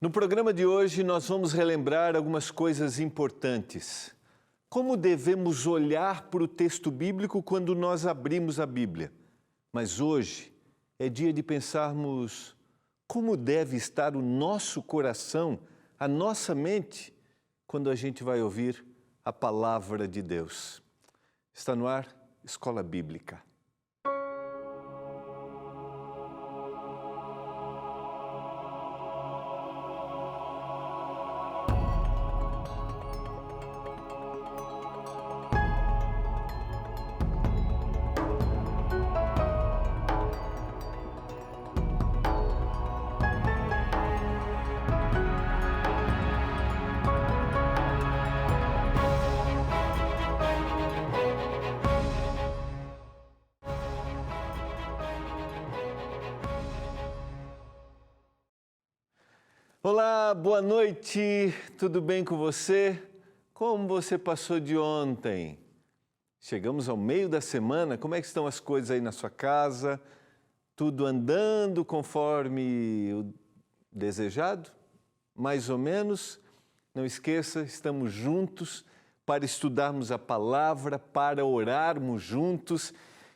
No programa de hoje, nós vamos relembrar algumas coisas importantes. Como devemos olhar para o texto bíblico quando nós abrimos a Bíblia? Mas hoje é dia de pensarmos como deve estar o nosso coração, a nossa mente, quando a gente vai ouvir a palavra de Deus. Está no ar, Escola Bíblica. Olá, boa noite, tudo bem com você? Como você passou de ontem? Chegamos ao meio da semana, como é que estão as coisas aí na sua casa? Tudo andando conforme o desejado? Mais ou menos? Não esqueça, estamos juntos para estudarmos a palavra, para orarmos juntos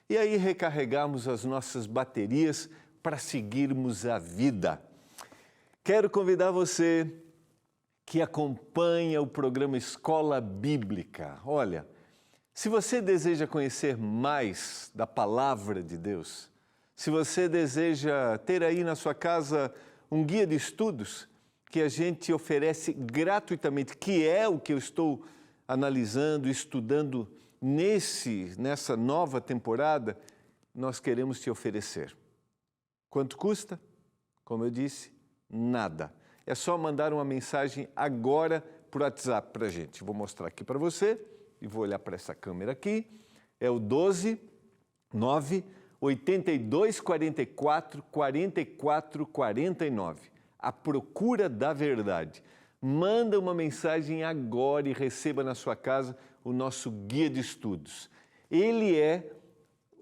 e aí recarregarmos as nossas baterias para seguirmos a vida. Quero convidar você que acompanha o programa Escola Bíblica. Olha, se você deseja conhecer mais da Palavra de Deus, se você deseja ter aí na sua casa um guia de estudos que a gente oferece gratuitamente, que é o que eu estou analisando, estudando nessa nova temporada, nós queremos te oferecer. Quanto custa? Como eu disse, nada. É só mandar uma mensagem agora por WhatsApp para a gente. Vou mostrar aqui para você e vou olhar para essa câmera aqui. É o 12 9 82 44 44 49. A procura da verdade. Manda uma mensagem agora e receba na sua casa o nosso guia de estudos. Ele é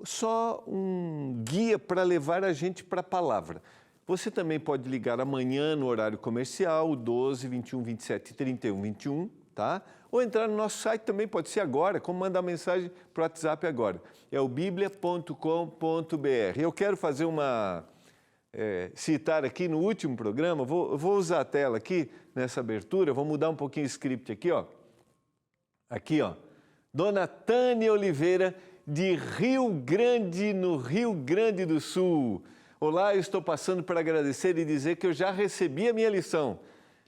só um guia para levar a gente para a palavra. Você também pode ligar amanhã no horário comercial, 12 21 27 31 21, tá? Ou entrar no nosso site também, pode ser agora, como mandar mensagem para o WhatsApp agora. É o biblia.com.br. Eu quero fazer citar aqui no último programa, vou usar a tela aqui nessa abertura, vou mudar um pouquinho o script aqui, ó. Aqui, ó. Dona Tânia Oliveira, de Rio Grande, no Rio Grande do Sul. Olá, eu estou passando para agradecer e dizer que eu já recebi a minha lição.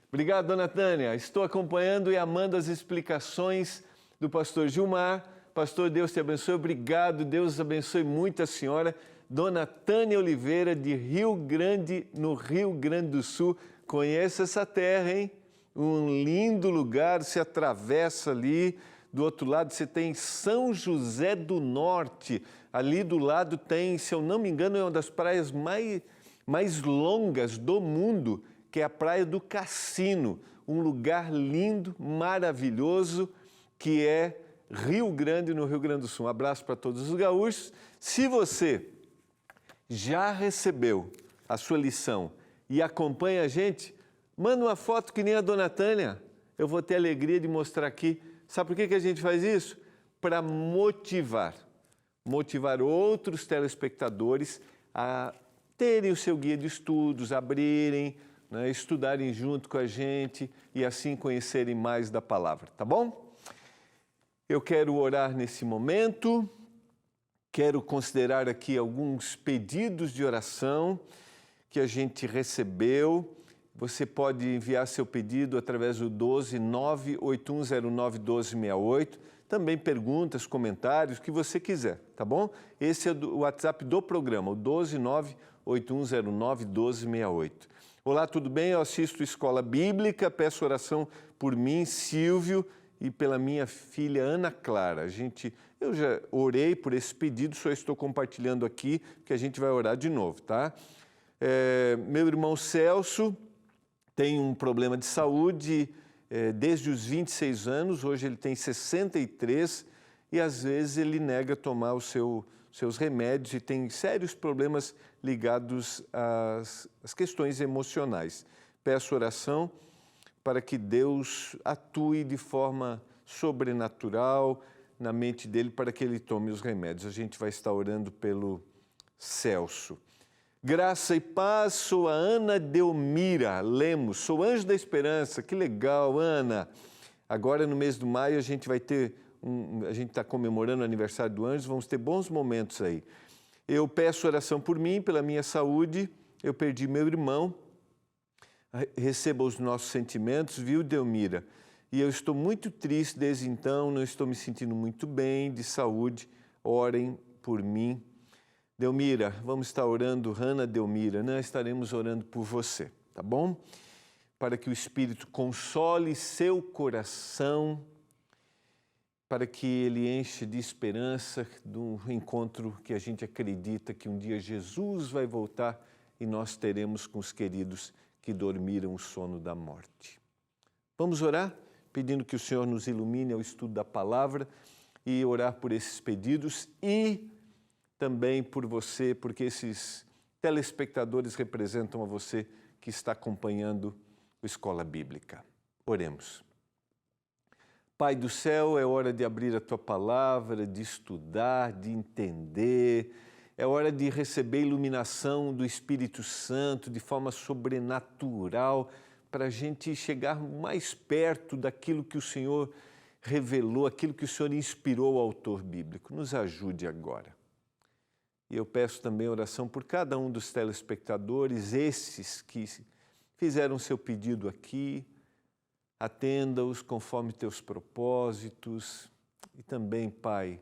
Obrigado, dona Tânia. Estou acompanhando e amando as explicações do pastor Gilmar. Pastor, Deus te abençoe. Obrigado, Deus abençoe muito a senhora. Dona Tânia Oliveira, de Rio Grande, no Rio Grande do Sul. Conheça essa terra, hein? Um lindo lugar, se atravessa ali. Do outro lado você tem São José do Norte. Ali do lado tem, se eu não me engano, é uma das praias mais longas do mundo, que é a Praia do Cassino. Um lugar lindo, maravilhoso, que é Rio Grande, no Rio Grande do Sul. Um abraço para todos os gaúchos. Se você já recebeu a sua lição e acompanha a gente, manda uma foto que nem a dona Tânia. Eu vou ter a alegria de mostrar aqui. Sabe por que a gente faz isso? Para motivar outros telespectadores a terem o seu guia de estudos, abrirem, né, estudarem junto com a gente e assim conhecerem mais da palavra, tá bom? Eu quero orar nesse momento, quero considerar aqui alguns pedidos de oração que a gente recebeu. Você pode enviar seu pedido através do 12 98109 1268. Também perguntas, comentários, o que você quiser, tá bom? Esse é o WhatsApp do programa, o 12 98109 1268. Olá, tudo bem? Eu assisto Escola Bíblica, peço oração por mim, Silvio, e pela minha filha Ana Clara. Eu já orei por esse pedido, só estou compartilhando aqui, que a gente vai orar de novo, tá? Meu irmão Celso tem um problema de saúde desde os 26 anos, hoje ele tem 63 e às vezes ele nega tomar os seus remédios e tem sérios problemas ligados às questões emocionais. peço oração para que Deus atue de forma sobrenatural na mente dele para que ele tome os remédios. A gente vai estar orando pelo Celso. Graça e paz, sou a Ana Delmira Lemos, sou anjo da esperança. Que legal, Ana. Agora no mês de maio a gente vai ter, a gente está comemorando o aniversário do anjo, vamos ter bons momentos aí. Eu peço oração por mim, pela minha saúde, eu perdi meu irmão, receba os nossos sentimentos, viu, Delmira? E eu estou muito triste desde então, não estou me sentindo muito bem, de saúde, orem por mim. Delmira, vamos estar orando, Ana Delmira, né? Estaremos orando por você, tá bom? Para que o Espírito console seu coração, para que ele enche de esperança do encontro que a gente acredita que um dia Jesus vai voltar e nós teremos com os queridos que dormiram o sono da morte. Vamos orar, pedindo que o Senhor nos ilumine ao estudo da palavra e orar por esses pedidos e também por você, porque esses telespectadores representam a você que está acompanhando o Escola Bíblica. Oremos. Pai do céu, é hora de abrir a Tua palavra, de estudar, de entender. É hora de receber a iluminação do Espírito Santo de forma sobrenatural para a gente chegar mais perto daquilo que o Senhor revelou, aquilo que o Senhor inspirou o autor bíblico. Nos ajude agora. E eu peço também oração por cada um dos telespectadores, esses que fizeram seu pedido aqui, atenda-os conforme teus propósitos e também, Pai,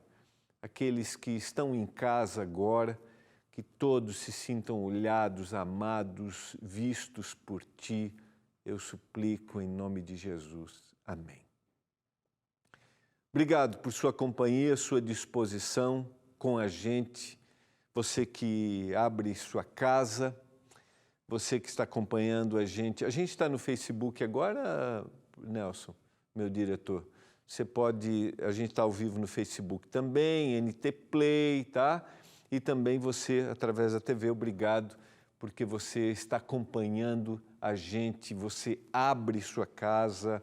aqueles que estão em casa agora, que todos se sintam olhados, amados, vistos por Ti, eu suplico em nome de Jesus. Amém. Obrigado por sua companhia, sua disposição com a gente, você que abre sua casa, você que está acompanhando a gente está no Facebook agora, Nelson, meu diretor, a gente está ao vivo no Facebook também, NT Play, tá? E também você, através da TV, obrigado, porque você está acompanhando a gente, você abre sua casa,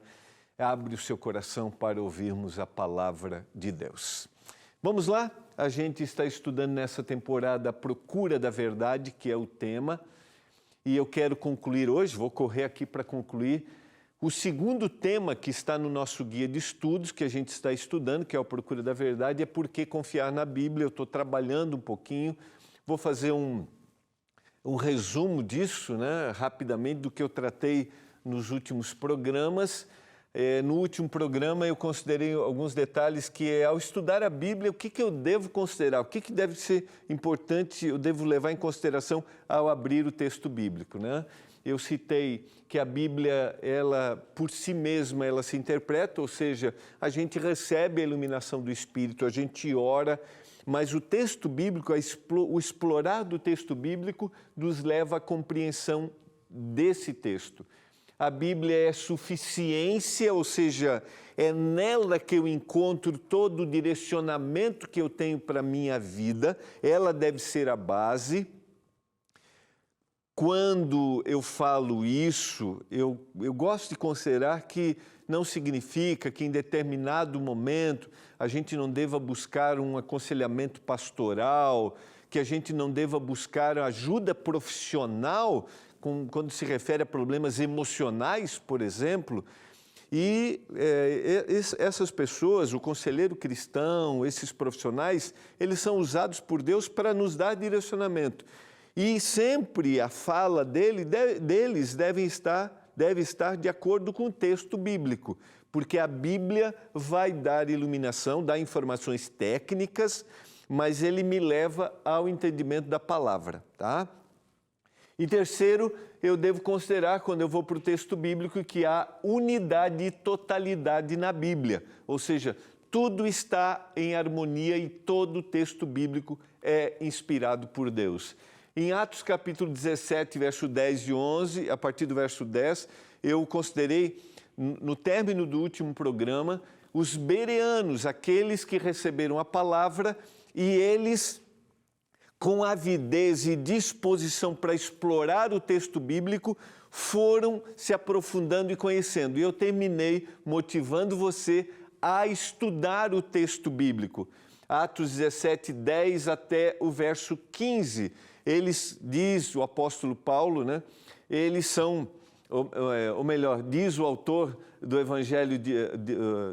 abre o seu coração para ouvirmos a palavra de Deus. Vamos lá? A gente está estudando nessa temporada a Procura da Verdade, que é o tema, e eu quero concluir hoje, vou correr aqui para concluir, o segundo tema que está no nosso guia de estudos, que a gente está estudando, que é a Procura da Verdade, é por que confiar na Bíblia. Eu estou trabalhando um pouquinho, vou fazer um resumo disso, né, rapidamente, do que eu tratei nos últimos programas. No último programa eu considerei alguns detalhes que ao estudar a Bíblia, o que eu devo considerar, o que deve ser importante, eu devo levar em consideração ao abrir o texto bíblico, né? Eu citei que a Bíblia, ela por si mesma, ela se interpreta, ou seja, a gente recebe a iluminação do Espírito, a gente ora, mas o texto bíblico, o explorar do texto bíblico nos leva à compreensão desse texto. A Bíblia é suficiência, ou seja, é nela que eu encontro todo o direcionamento que eu tenho para a minha vida, ela deve ser a base. Quando eu falo isso, eu gosto de considerar que não significa que em determinado momento a gente não deva buscar um aconselhamento pastoral, que a gente não deva buscar ajuda profissional quando se refere a problemas emocionais, por exemplo. E essas pessoas, o conselheiro cristão, esses profissionais, eles são usados por Deus para nos dar direcionamento. E sempre a fala deles deve estar de acordo com o texto bíblico, porque a Bíblia vai dar iluminação, dá informações técnicas, mas ele me leva ao entendimento da palavra, tá? E terceiro, eu devo considerar, quando eu vou para o texto bíblico, que há unidade e totalidade na Bíblia, ou seja, tudo está em harmonia e todo o texto bíblico é inspirado por Deus. Em Atos capítulo 17, verso 10 e 11, a partir do verso 10, eu considerei, no término do último programa, os bereanos, aqueles que receberam a palavra e eles, com avidez e disposição para explorar o texto bíblico, foram se aprofundando e conhecendo. E eu terminei motivando você a estudar o texto bíblico. Atos 17, 10 até o verso 15. Eles, diz o apóstolo Paulo, né? Eles são, ou melhor, diz o autor do evangelho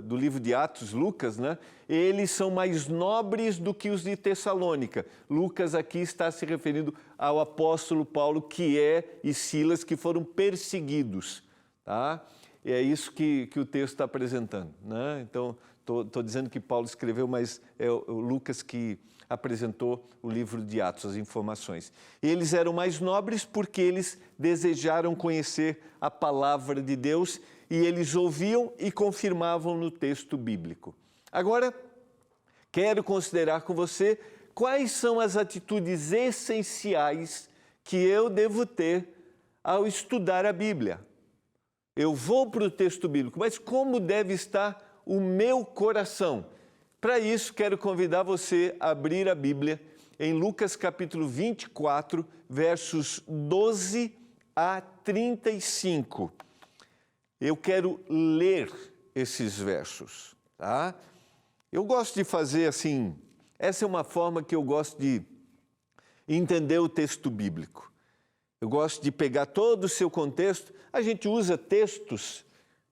do livro de Atos, Lucas, né? Eles são mais nobres do que os de Tessalônica. Lucas aqui está se referindo ao apóstolo Paulo, e Silas, que foram perseguidos, tá? E é isso que o texto está apresentando, né? Então, estou dizendo que Paulo escreveu, mas é o Lucas que apresentou o livro de Atos, as informações. Eles eram mais nobres porque eles desejaram conhecer a palavra de Deus e eles ouviam e confirmavam no texto bíblico. Agora, quero considerar com você quais são as atitudes essenciais que eu devo ter ao estudar a Bíblia. Eu vou para o texto bíblico, mas como deve estar o meu coração? Para isso, quero convidar você a abrir a Bíblia em Lucas capítulo 24, versos 12 a 35. Eu quero ler esses versos, tá? Eu gosto de fazer assim, essa é uma forma que eu gosto de entender o texto bíblico. Eu gosto de pegar todo o seu contexto, a gente usa textos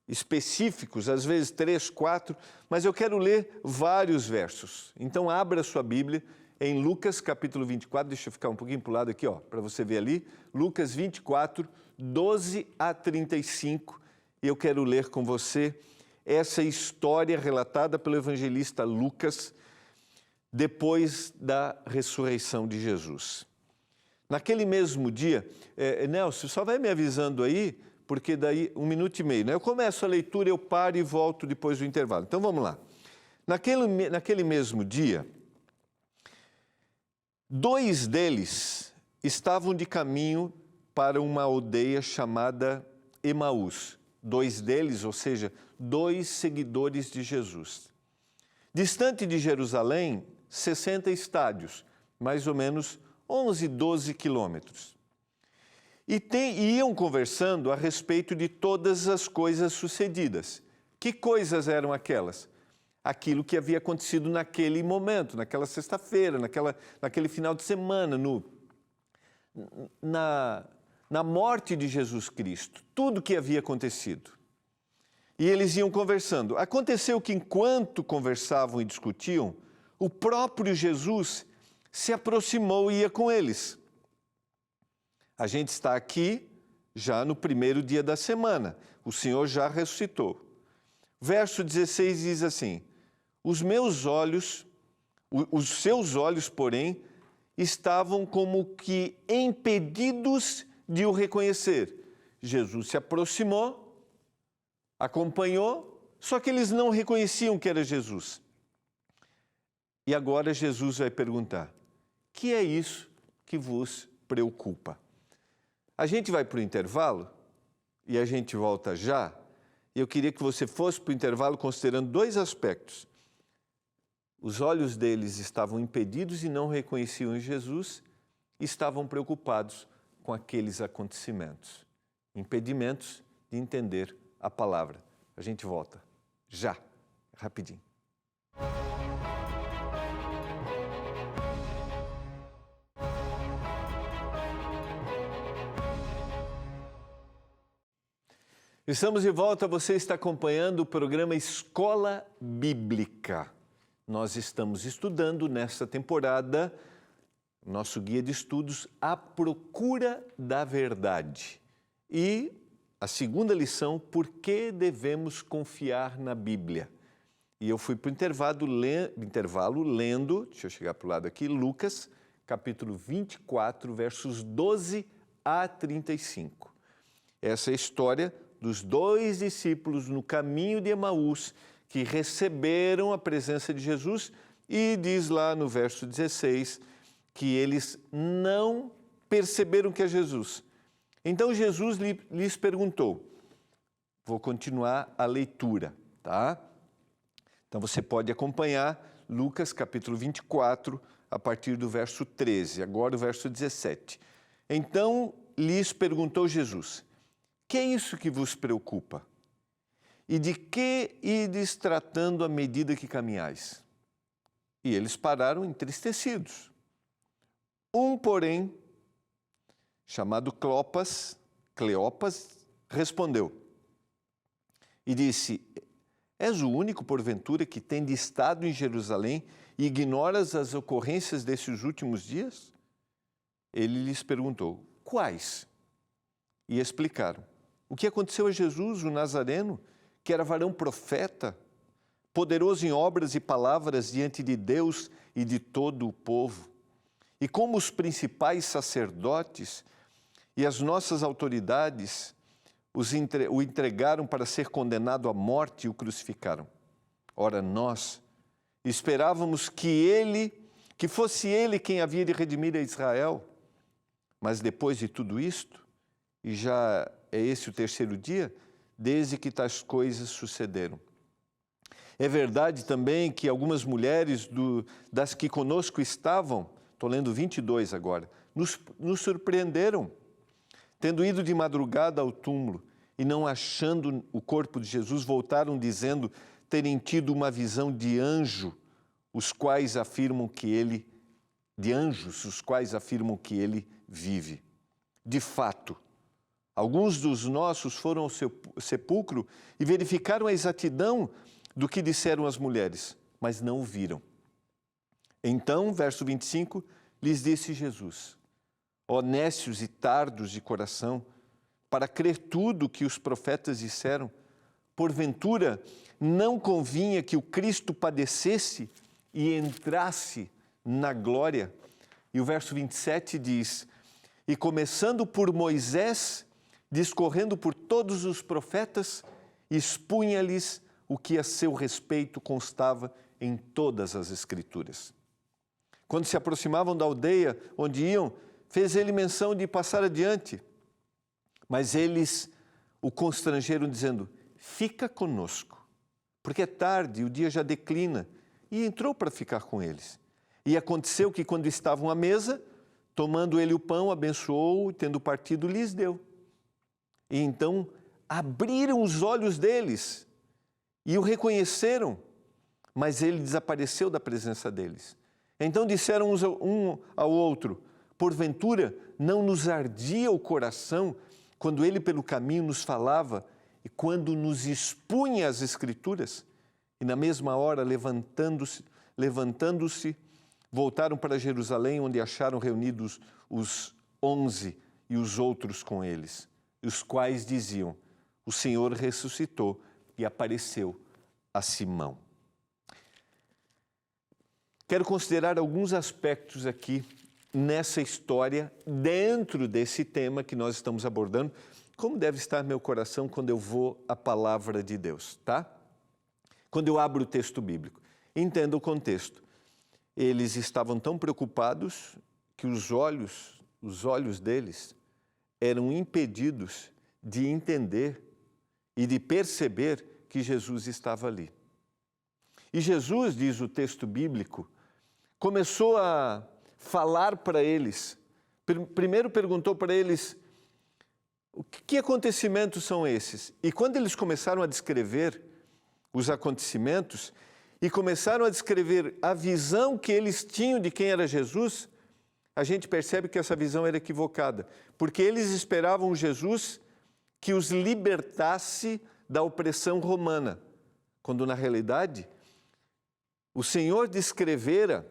específicos, às vezes 3, 4, mas eu quero ler vários versos. Então, abra sua Bíblia em Lucas, capítulo 24, deixa eu ficar um pouquinho para o lado aqui, para você ver ali, Lucas 24, 12 a 35, e eu quero ler com você essa história relatada pelo evangelista Lucas depois da ressurreição de Jesus. Naquele mesmo dia, Nelson, só vai me avisando aí, porque daí 1 minuto e meio, né? Eu começo a leitura, eu paro e volto depois do intervalo. Então vamos lá. Naquele mesmo dia, 2 deles estavam de caminho para uma aldeia chamada Emaús. 2 deles, ou seja, 2 seguidores de Jesus. Distante de Jerusalém, 60 estádios, mais ou menos 11, 12 quilômetros. E iam conversando a respeito de todas as coisas sucedidas. Que coisas eram aquelas? Aquilo que havia acontecido naquele momento, naquela sexta-feira, naquele final de semana, na morte de Jesus Cristo. Tudo que havia acontecido. E eles iam conversando. Aconteceu que enquanto conversavam e discutiam, o próprio Jesus se aproximou e ia com eles. A gente está aqui já no primeiro dia da semana. O Senhor já ressuscitou. Verso 16 diz assim: os seus olhos, porém, estavam como que impedidos de o reconhecer. Jesus se aproximou, acompanhou, só que eles não reconheciam que era Jesus. E agora Jesus vai perguntar: que é isso que vos preocupa? A gente vai para o intervalo e a gente volta já. E eu queria que você fosse para o intervalo considerando 2 aspectos. Os olhos deles estavam impedidos e não reconheciam Jesus, e estavam preocupados com aqueles acontecimentos. Impedimentos de entender a palavra. A gente volta já, rapidinho. Estamos de volta, você está acompanhando o programa Escola Bíblica. Nós estamos estudando nesta temporada, nosso guia de estudos, A Procura da Verdade. E a segunda lição, por que devemos confiar na Bíblia? E eu fui para o intervalo lendo, deixa eu chegar para o lado aqui, Lucas, capítulo 24, versos 12 a 35. Essa é a história dos 2 discípulos no caminho de Emaús, que receberam a presença de Jesus, e diz lá no verso 16 que eles não perceberam que é Jesus. Então Jesus lhes perguntou, vou continuar a leitura, tá? Então você pode acompanhar Lucas capítulo 24, a partir do verso 13, agora o verso 17. Então lhes perguntou Jesus: que é isso que vos preocupa? E de que ides tratando à medida que caminhais? E eles pararam entristecidos. Um, porém, chamado Cleopas, respondeu e disse: És o único, porventura, que tem estado em Jerusalém e ignoras as ocorrências desses últimos dias? Ele lhes perguntou: quais? E explicaram: o que aconteceu a Jesus, o Nazareno, que era varão profeta, poderoso em obras e palavras diante de Deus e de todo o povo. E como os principais sacerdotes e as nossas autoridades o entregaram para ser condenado à morte e o crucificaram. Ora, nós esperávamos que fosse ele quem havia de redimir a Israel. Mas depois de tudo isto, e já é esse o terceiro dia, desde que tais coisas sucederam. É verdade também que algumas mulheres das que conosco estavam, estou lendo 22 agora, nos surpreenderam, tendo ido de madrugada ao túmulo e não achando o corpo de Jesus, voltaram dizendo terem tido uma visão de anjo, os quais afirmam que ele vive. De fato, alguns dos nossos foram ao sepulcro e verificaram a exatidão do que disseram as mulheres, mas não o viram. Então, verso 25, lhes disse Jesus: ó nécios e tardos de coração, para crer tudo o que os profetas disseram, porventura não convinha que o Cristo padecesse e entrasse na glória? E o verso 27 diz: e começando por Moisés, discorrendo por todos os profetas, expunha-lhes o que a seu respeito constava em todas as Escrituras. Quando se aproximavam da aldeia onde iam, fez ele menção de passar adiante. Mas eles o constrangeram, dizendo: fica conosco, porque é tarde, o dia já declina. E entrou para ficar com eles. E aconteceu que, quando estavam à mesa, tomando ele o pão, abençoou, e tendo partido, lhes deu. E então abriram os olhos deles e o reconheceram, mas ele desapareceu da presença deles. Então disseram um ao outro: porventura não nos ardia o coração quando ele pelo caminho nos falava e quando nos expunha as Escrituras? E na mesma hora, levantando-se, voltaram para Jerusalém, onde acharam reunidos os 11 e os outros com eles, os quais diziam: o Senhor ressuscitou e apareceu a Simão. Quero considerar alguns aspectos aqui nessa história, dentro desse tema que nós estamos abordando, como deve estar meu coração quando eu vou à palavra de Deus, tá? Quando eu abro o texto bíblico. Entenda o contexto. Eles estavam tão preocupados que os olhos deles eram impedidos de entender e de perceber que Jesus estava ali. E Jesus, diz o texto bíblico, começou a falar para eles. Primeiro perguntou para eles: que acontecimentos são esses? E quando eles começaram a descrever os acontecimentos e começaram a descrever a visão que eles tinham de quem era Jesus, a gente percebe que essa visão era equivocada, porque eles esperavam um Jesus que os libertasse da opressão romana, quando na realidade o Senhor descrevera,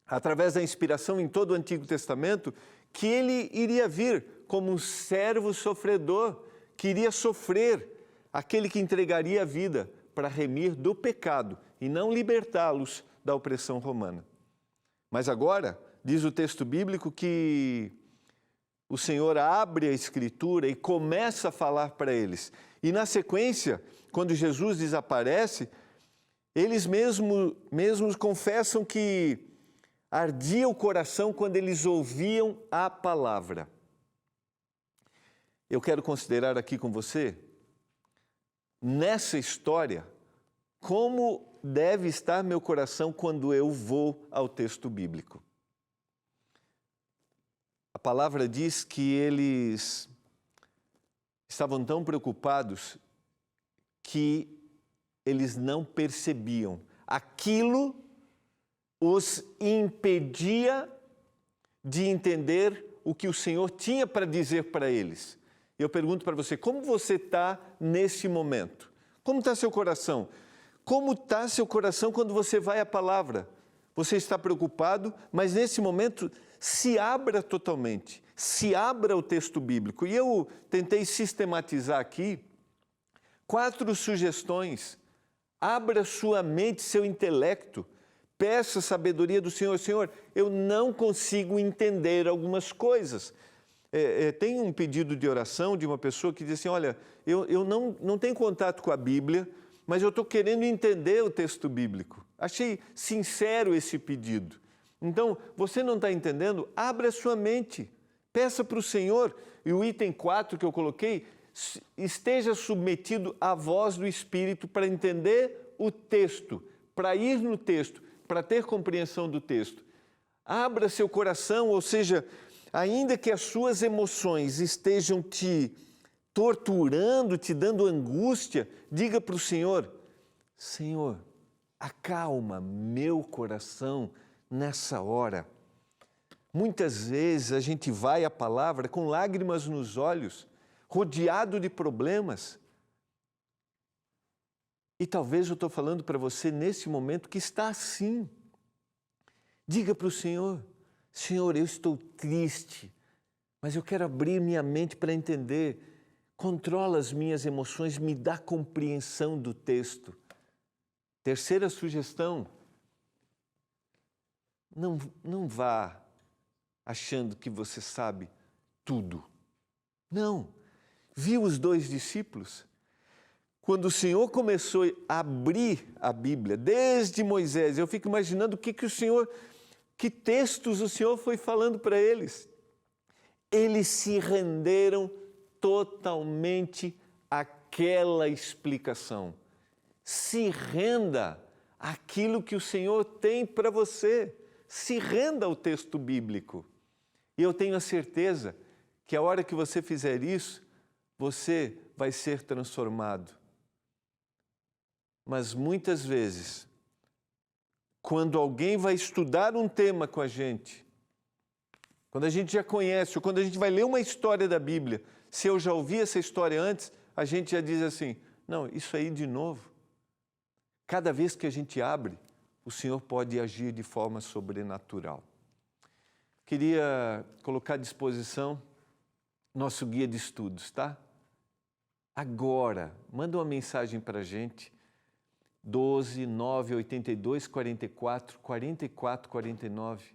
através da inspiração em todo o Antigo Testamento, que ele iria vir como um servo sofredor, que iria sofrer, aquele que entregaria a vida para remir do pecado e não libertá-los da opressão romana. Mas agora, diz o texto bíblico que o Senhor abre a Escritura e começa a falar para eles. E na sequência, quando Jesus desaparece, eles mesmos confessam que ardia o coração quando eles ouviam a palavra. Eu quero considerar aqui com você, nessa história, como deve estar meu coração quando eu vou ao texto bíblico. A palavra diz que eles estavam tão preocupados que eles não percebiam. Aquilo os impedia de entender o que o Senhor tinha para dizer para eles. Eu pergunto para você, como você está nesse momento? Como está seu coração? Como está seu coração quando você vai à palavra? Você está preocupado, mas nesse momento se abra totalmente, se abra ao texto bíblico. E eu tentei sistematizar aqui 4 sugestões. Abra sua mente, seu intelecto. Peça a sabedoria do Senhor. Senhor, eu não consigo entender algumas coisas. Tem um pedido de oração de uma pessoa que diz assim, olha, eu não tenho contato com a Bíblia, mas eu estou querendo entender o texto bíblico. Achei sincero esse pedido. Então, você não está entendendo? Abra sua mente. Peça para o Senhor. E o item 4 que eu coloquei, esteja submetido à voz do Espírito para entender o texto, para ir no texto, para ter compreensão do texto. Abra seu coração, ou seja, ainda que as suas emoções estejam te torturando, te dando angústia, diga para o Senhor, Senhor, acalma meu coração nessa hora. Muitas vezes a gente vai à palavra com lágrimas nos olhos, rodeado de problemas. E talvez eu estou falando para você nesse momento que está assim. Diga para o Senhor, Senhor, eu estou triste, mas eu quero abrir minha mente para entender. Controla as minhas emoções, me dá compreensão do texto. Terceira sugestão, não vá achando que você sabe tudo. Não. Viu os 2 discípulos? Quando o Senhor começou a abrir a Bíblia, desde Moisés, eu fico imaginando que textos o Senhor foi falando para eles. Eles se renderam totalmente àquela explicação. Se renda àquilo que o Senhor tem para você. Se renda ao texto bíblico. E eu tenho a certeza que a hora que você fizer isso, você vai ser transformado. Mas muitas vezes, quando alguém vai estudar um tema com a gente, quando a gente já conhece, ou quando a gente vai ler uma história da Bíblia, se eu já ouvi essa história antes, a gente já diz assim, não, isso aí de novo. Cada vez que a gente abre, o Senhor pode agir de forma sobrenatural. Queria colocar à disposição nosso guia de estudos, tá? Agora, manda uma mensagem para a gente, 12 9 82 44 44 49.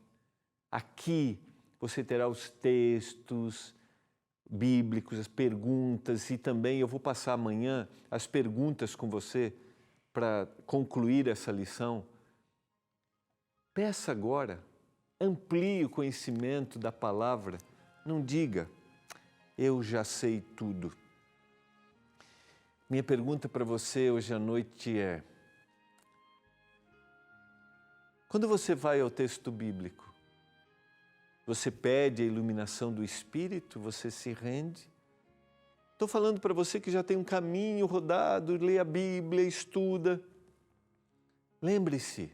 Aqui você terá os textos bíblicos, as perguntas, e também eu vou passar amanhã as perguntas com você para concluir essa lição. Peça agora, amplie o conhecimento da palavra. Não diga, eu já sei tudo. Minha pergunta para você hoje à noite é, quando você vai ao texto bíblico, você pede a iluminação do Espírito, você se rende? Estou falando para você que já tem um caminho rodado, lê a Bíblia, estuda. Lembre-se,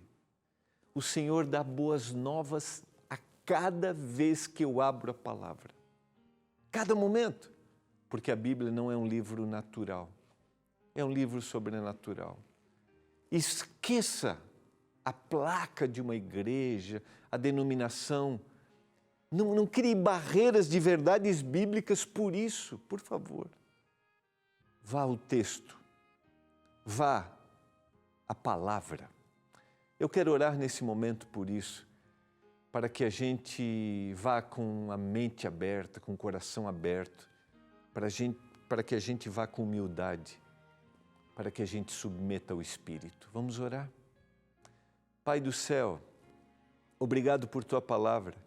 o Senhor dá boas novas a cada vez que eu abro a palavra. Cada momento. Porque a Bíblia não é um livro natural. É um livro sobrenatural. Esqueça a placa de uma igreja, a denominação. Não crie barreiras de verdades bíblicas por isso, por favor. Vá ao texto. Vá à palavra. Eu quero orar nesse momento por isso, para que a gente vá com a mente aberta, com o coração aberto, para que a gente vá com humildade, para que a gente submeta ao Espírito. Vamos orar? Pai do céu, obrigado por Tua palavra,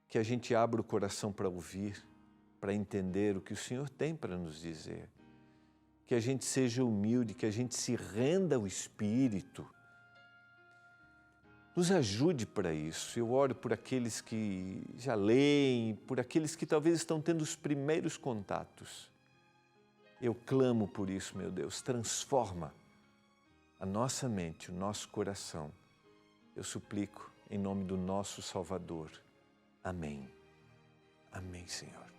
que a gente abra o coração para ouvir, para entender o que o Senhor tem para nos dizer. Que a gente seja humilde, que a gente se renda ao Espírito. Nos ajude para isso. Eu oro por aqueles que já leem, por aqueles que talvez estão tendo os primeiros contatos. Eu clamo por isso, meu Deus, transforma a nossa mente, o nosso coração. Eu suplico em nome do nosso Salvador. Amém. Amém, Senhor.